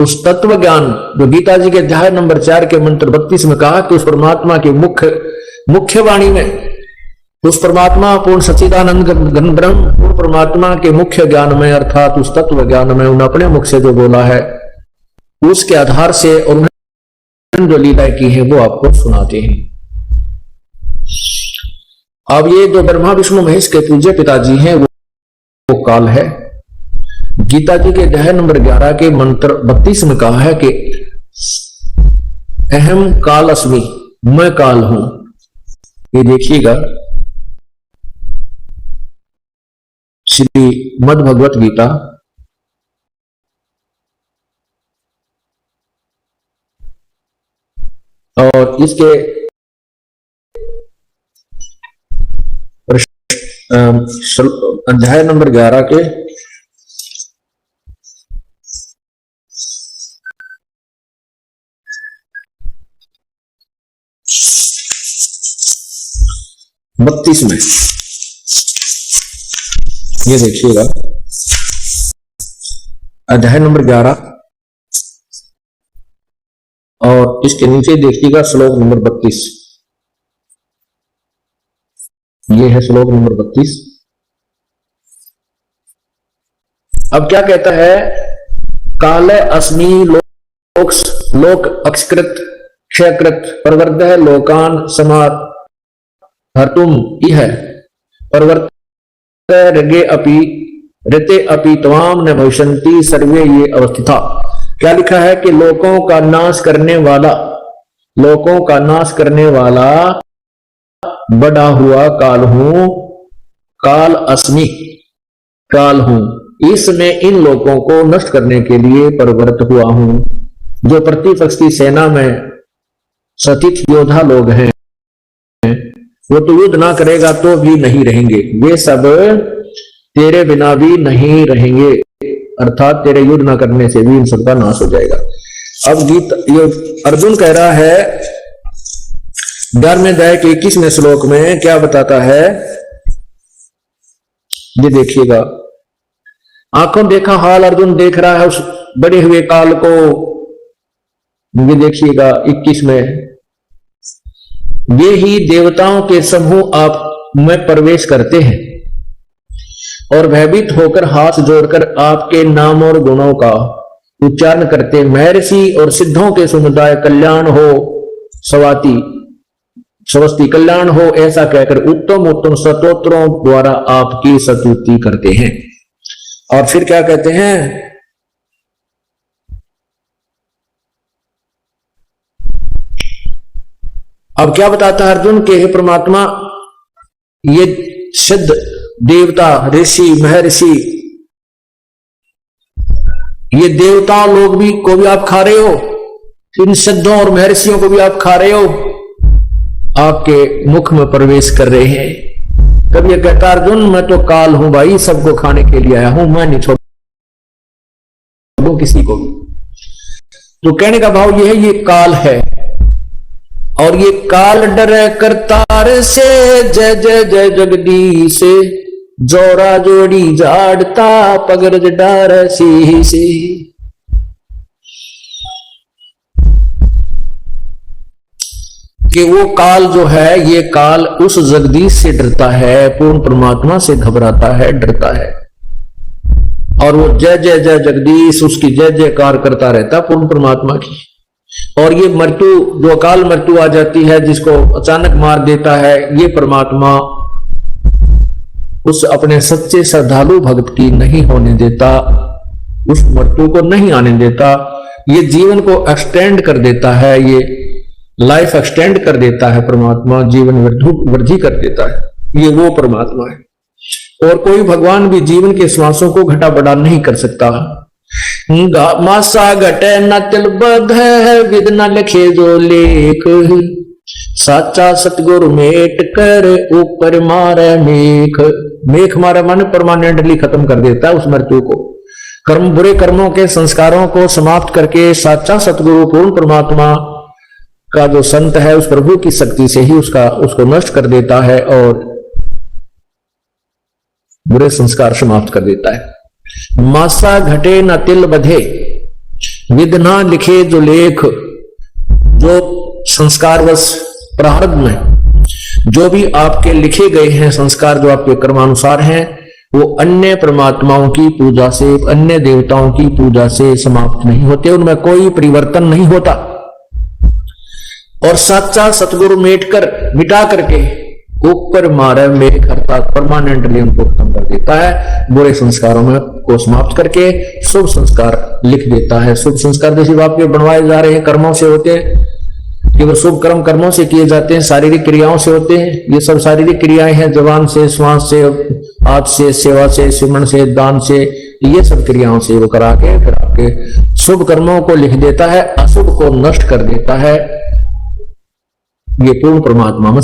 उस तत्व ज्ञान जो गीता जी के अध्याय नंबर 4 के मंत्र 32 में कहा कि उस परमात्मा के मुख्य वाणी में, उस परमात्मा पूर्ण सच्चिदानंद घन ब्रह्म पूर्ण परमात्मा के मुख्य ज्ञान में अर्थात उस तत्व ज्ञान में उन्होंने अपने मुख से जो बोला है उसके आधार से उन्होंने जो लीलाएं की है वो आपको सुनाते हैं। अब ये जो ब्रह्मा विष्णु महेश के पूज्य पिताजी हैं वो काल है। गीता जी के अध्याय नंबर 11 के मंत्र 32 में कहा है कि अहम काल अस्मि, मैं काल हूं। ये देखिएगा श्री मद् भगवत गीता और इसके अध्याय नंबर 11 के 32 में ये देखिएगा अध्याय नंबर 11 और इसके नीचे देखिएगा श्लोक नंबर 32। ये है श्लोक नंबर 32। अब क्या कहता है, काले अस्मि लोक अक्षकृत क्षयकृत प्रवर्त है लोकान समात हर्तुम इह प्रवर्त रगे अपि ऋते अपि त्वाम न भविष्यन्ति सर्वे ये अवस्थिता। क्या लिखा है कि लोकों का नाश करने वाला बड़ा हुआ काल हूं, काल अस्मि काल हूं, इसमें इन लोगों को नष्ट करने के लिए प्रवृत्त हुआ हूं। जो प्रतिपक्ष की सेना में सतित योद्धा लोग हैं वो तो युद्ध ना करेगा तो भी नहीं रहेंगे, वे सब तेरे बिना भी नहीं रहेंगे, अर्थात तेरे युद्ध ना करने से भी इन सबका नाश हो जाएगा। अब ये अर्जुन कह रहा है 11वें अध्याय के 21वें श्लोक में क्या बताता है, ये देखिएगा। आंखों देखा हाल अर्जुन देख रहा है उस बड़े हुए काल को। ये देखिएगा 21 में, ये ही देवताओं के समूह आप में प्रवेश करते हैं और भयभीत होकर हाथ जोड़कर आपके नाम और गुणों का उच्चारण करते। महर्षि और सिद्धों के समुदाय कल्याण हो स्वस्ति कल्याण हो ऐसा कहकर उत्तम उत्तम स्तोत्रों द्वारा आपकी स्तुति करते हैं। और फिर क्या कहते हैं, अब क्या बताता है अर्जुन के, हे परमात्मा ये सिद्ध देवता ऋषि महर्षि ये देवता लोग भी को भी आप खा रहे हो, इन सिद्धों और महर्षियों को भी आप खा रहे हो, आपके मुख में प्रवेश कर रहे हैं। कभी ये कहता अर्जुन मैं तो काल हूं भाई, सबको खाने के लिए आया हूं, मैं नहीं छोड़ूं किसी को भी। तो कहने का भाव ये है, ये काल है और ये काल डरे करतार से जय जय जय जगदीश से जोरा जोड़ी जाड़ता पगरज डार सी से। कि वो काल जो है, ये काल उस जगदीश से डरता है, पूर्ण परमात्मा से घबराता है, डरता है और वो जय जय जय जगदीश उसकी जय जयकार करता रहता पूर्ण परमात्मा की। और ये मृत्यु जो अकाल मृत्यु आ जाती है जिसको अचानक मार देता है, ये परमात्मा उस अपने सच्चे श्रद्धालु भक्त की नहीं होने देता, उस मृत्यु को नहीं आने देता। ये जीवन को एक्सटेंड कर देता है, ये लाइफ एक्सटेंड कर देता है परमात्मा, जीवन वृद्धि कर देता है, ये वो परमात्मा है। और कोई भगवान भी जीवन के श्वासों को घटा बढ़ा नहीं कर सकता। मासा घटे न तिल बध विद न लिखे जो लेख, साचा सतगुरु मेट कर ऊपर मारे मेख। मेख मारे मन परमानेंटली खत्म कर देता है उस मृत्यु को। कर्म बुरे कर्मों के संस्कारों को समाप्त करके साचा सतगुरु पूर्ण परमात्मा का जो संत है उस प्रभु की शक्ति से ही उसको नष्ट कर देता है और बुरे संस्कार समाप्त कर देता है। मासा घटे न तिल बधे, विधना लिखे जो लेख, जो संस्कारवश प्रारब्ध में जो भी आपके लिखे गए हैं संस्कार, जो आपके कर्मानुसार हैं, वो अन्य परमात्माओं की पूजा से, अन्य देवताओं की पूजा से समाप्त नहीं होते, उनमें कोई परिवर्तन नहीं होता। और सच्चा सतगुरु मिटा करके ऊपर मारे मेरे करता परमानेंटली उनको खत्म कर देता है, बुरे संस्कारों में को समाप्त करके शुभ संस्कार लिख देता है। शुभ संस्कार जैसे आपके बनवाए जा रहे हैं कर्मों से होते हैं, केवल शुभ कर्म कर्मों से किए जाते हैं, शारीरिक क्रियाओं से होते हैं। ये सब शारीरिक क्रियाएं हैं, जबान से, श्वास से, हाथ से, सेवा से, सिमरण से, दान से, ये सब क्रियाओं से वो करा के फिर आपके शुभ कर्मों को लिख देता है, अशुभ को नष्ट कर देता है। ये पूर्ण परमात्मा में